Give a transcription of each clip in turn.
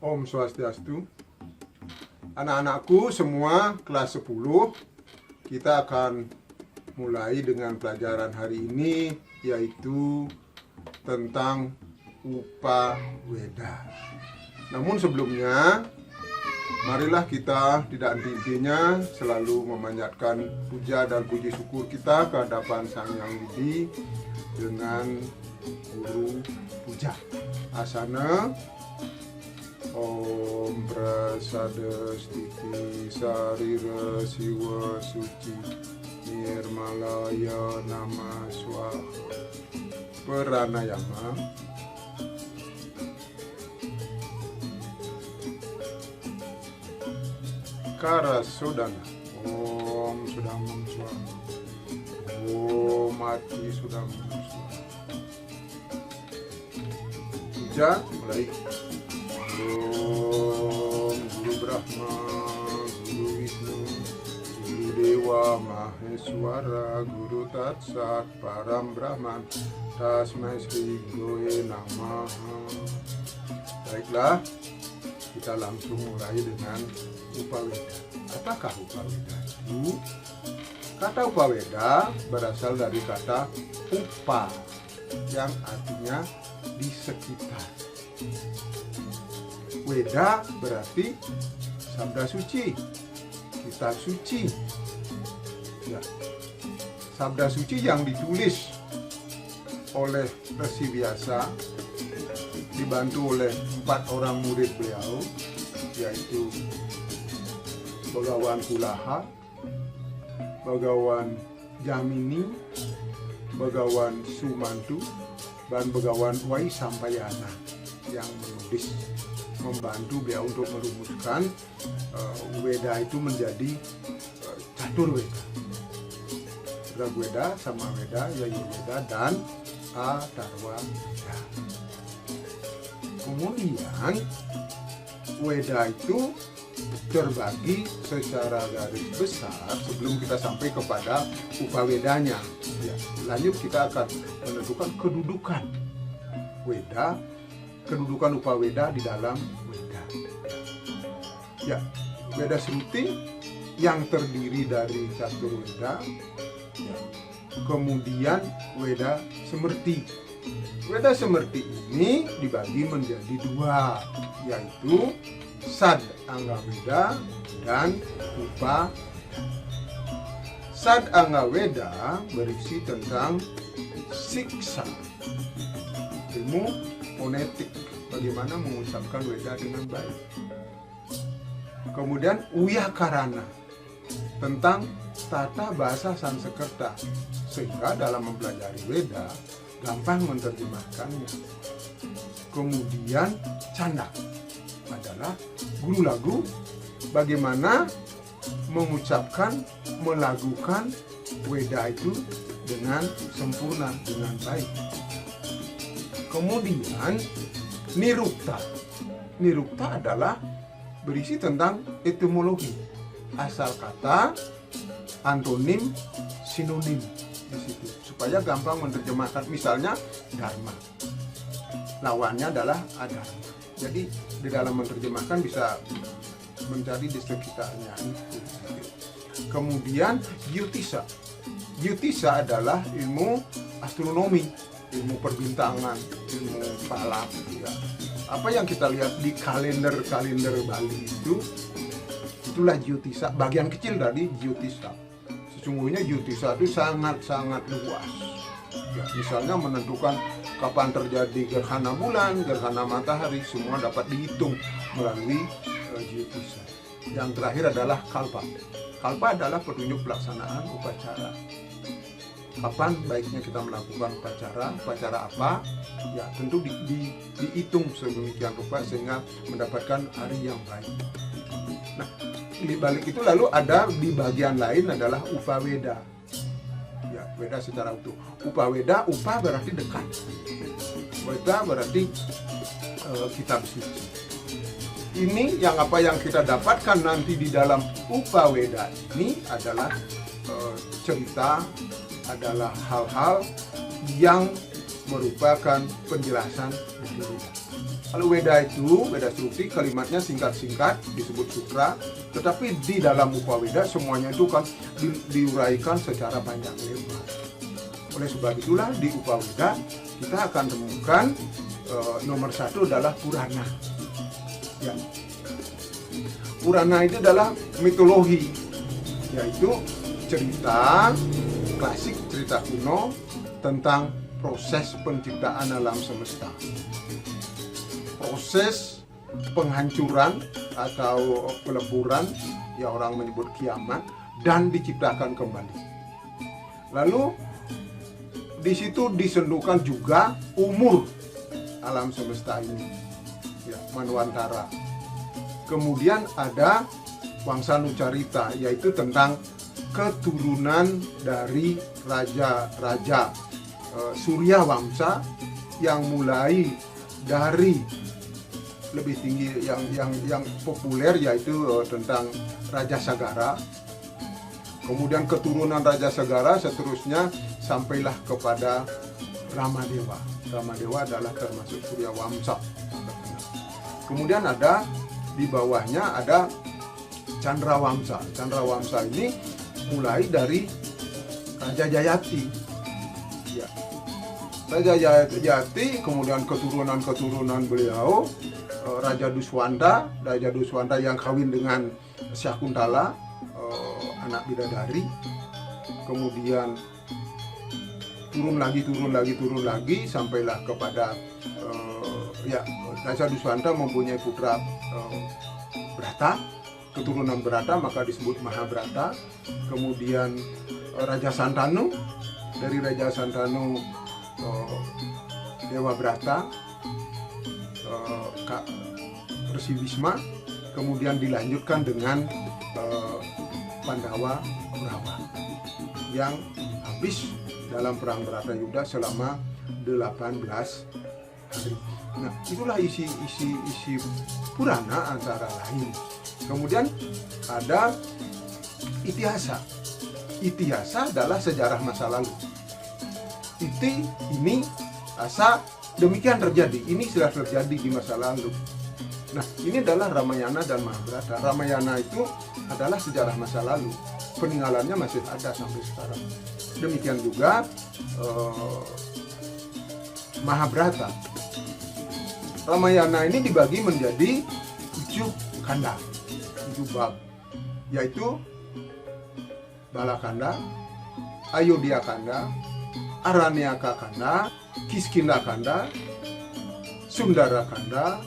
Om Swastiastu. Anak-anakku semua kelas 10, kita akan mulai dengan pelajaran hari ini, yaitu tentang Upaweda. Namun sebelumnya, marilah kita tidak henti-hentinya selalu memanjatkan puja dan puji syukur kita ke hadapan Sang Hyang Widi dengan guru puja. Asana Om Prasada Stiti Sarira Siwa Suci Nirmalaya Nama Swaha. Pranayama. Karasodana. Om Sudamam Swaha. Om Mati Sudamam Swaha. Puja mulai. Om Guru Brahma, Guru Wisnu, Guru Dewa Maheswara, Guru Tatsat Param Brahman, Tasmai Sri Goe Namaha. Baiklah, kita langsung mulai dengan Upaweda. Apakah Upaweda itu? Kata Upaweda berasal dari kata upa, yang artinya di sekitar. Weda berarti sabda suci, kitab suci. Ya, sabda suci yang ditulis oleh Resi Vyasa, dibantu oleh 4 orang murid beliau, yaitu Bagawan Kulaha, Bagawan Jamini, Bagawan Sumantu, dan Bagawan Waisampayana yang menulis, membantu beliau untuk merumuskan Weda itu menjadi Caturweda. Rigveda, Samaweda, Yajurveda, dan Atharvaveda. Kemudian Weda itu terbagi secara garis besar sebelum kita sampai kepada Upawedanya. Ya, lanjut kita akan menentukan kedudukan Weda, kedudukan Upaweda di dalam Weda. Ya, Weda Sruti yang terdiri dari Caturweda, ya. Kemudian Weda Semerti. Weda Semerti ini dibagi menjadi 2, yaitu Sad Angaweda dan Upaweda. Sad Angaweda berisi tentang siksa, ilmu fonetik, bagaimana mengucapkan Weda dengan baik. Kemudian Uyakarana, tentang tata bahasa Sanskerta, sehingga dalam mempelajari Weda gampang menerjemahkannya. Kemudian Canda adalah guru lagu, bagaimana mengucapkan, melagukan Weda itu dengan sempurna, dengan baik. Kemudian Nirukta. Nirukta adalah berisi tentang etimologi, asal kata, antonim, sinonim di situ, supaya gampang menerjemahkan. Misalnya dharma, lawannya adalah adharma. Jadi di dalam menerjemahkan bisa mencari di sekitarnya itu. Kemudian Jyotisa. Jyotisa adalah ilmu astronomi, ilmu perbintangan, ilmu falak, ya. Apa yang kita lihat di kalender Bali itu, itulah Jyotisa, bagian kecil dari Jyotisa. Sesungguhnya Jyotisa itu sangat-sangat luas. Ya, misalnya menentukan kapan terjadi gerhana bulan, gerhana matahari, semua dapat dihitung melalui Jyotisa. Yang terakhir adalah Kalpa. Kalpa adalah petunjuk pelaksanaan upacara. Kapan baiknya kita melakukan upacara apa? Ya, tentu dihitung sedemikian rupa sehingga mendapatkan hari yang baik. Nah, di balik itu lalu ada di bagian lain adalah Upaweda. Ya, Weda secara utuh. Upaweda, upa berarti dekat. Weda berarti kitab suci. Ini yang apa yang kita dapatkan nanti di dalam Upaweda ini adalah cerita, adalah hal-hal yang merupakan penjelasan dari Weda. Kalau Weda itu, Weda Srukti, kalimatnya singkat-singkat disebut sutra, tetapi di dalam Upaweda semuanya itu kan diuraikan secara panjang lebar. Oleh sebab itulah di Upaweda kita akan temukan nomor satu adalah Purana. Ya. Purana itu adalah mitologi, yaitu cerita klasik, cerita kuno tentang proses penciptaan alam semesta. Proses penghancuran atau peleburan, ya orang menyebut kiamat, dan diciptakan kembali. Lalu di situ disentuhkan juga umur alam semesta ini, ya, Manwantara. Kemudian ada Wangsanucarita, yaitu tentang keturunan dari raja-raja Surya Wangsa yang mulai dari lebih tinggi yang populer, yaitu tentang Raja Sagara. Kemudian keturunan Raja Sagara seterusnya sampailah kepada Ramadewa. Ramadewa adalah termasuk Surya Wangsa. Kemudian ada di bawahnya ada Chandrawangsa. Chandrawangsa ini mulai dari Raja Jayati. Ya. Raja Jayati, kemudian keturunan beliau, Raja Duswanta yang kawin dengan Syakuntala, anak bidadari. Kemudian turun lagi sampailah kepada Raja Duswanta mempunyai putra Brata, keturunan Brata maka disebut Mahabharata. Kemudian Raja Santanu, dari Raja Santanu Dewa Brata, Resi Wisma. Kemudian dilanjutkan dengan Pandawa Kaurawa yang habis dalam perang Bharatayuddha selama 18 hari. Nah, itulah isi Purana antara lain. Kemudian ada Itihasa. Itihasa adalah sejarah masa lalu. Ini asa demikian terjadi, ini sudah terjadi di masa lalu. Nah, ini adalah Ramayana dan Mahabharata. Ramayana itu adalah sejarah masa lalu, peninggalannya masih ada sampai sekarang. Demikian juga Mahabharata. Ramayana ini dibagi menjadi 7 kanda, 7 bab, yaitu Balakanda, Ayodhya Kanda, Aranyaka Kanda, Kiskindha Kanda, Sundara Kanda,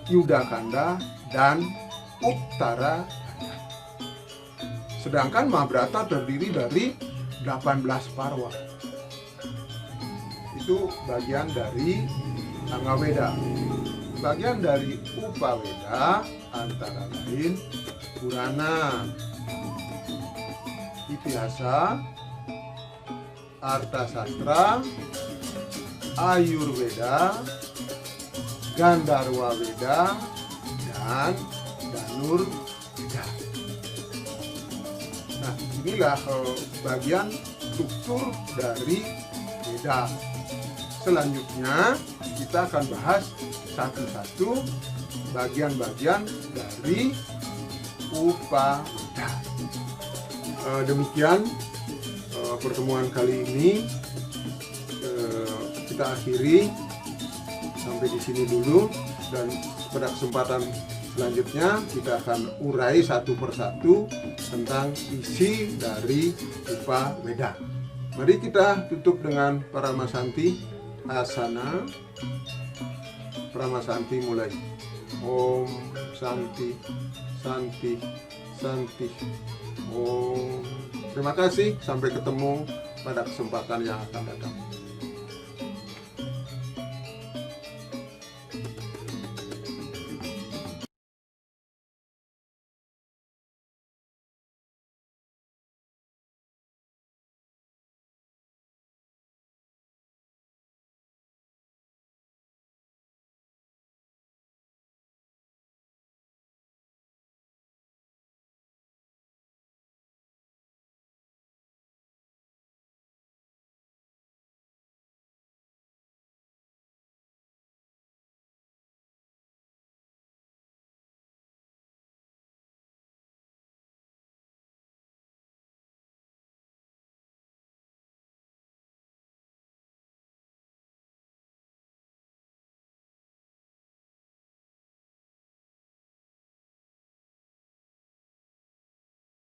Yuda Kanda, dan Uttara Kanda. Sedangkan Mahabharata terdiri dari 18 parwa. Itu bagian dari Angaweda. Bagian dari Upaweda antara lain Purana, Itihasa, Arthasastra, Ayurveda, Gandharwa Veda, dan Dhanurveda. Nah, inilah bagian struktur dari Veda. Selanjutnya kita akan bahas satu-satu bagian-bagian dari Upaweda. Demikian pertemuan kali ini, kita akhiri sampai di sini dulu, dan pada kesempatan selanjutnya kita akan urai satu persatu tentang isi dari Upaweda. Mari kita tutup dengan Paramasanti Asana. Paramasanti mulai. Om Santi Santi Santi Om. Terima kasih, sampai ketemu pada kesempatan yang akan datang.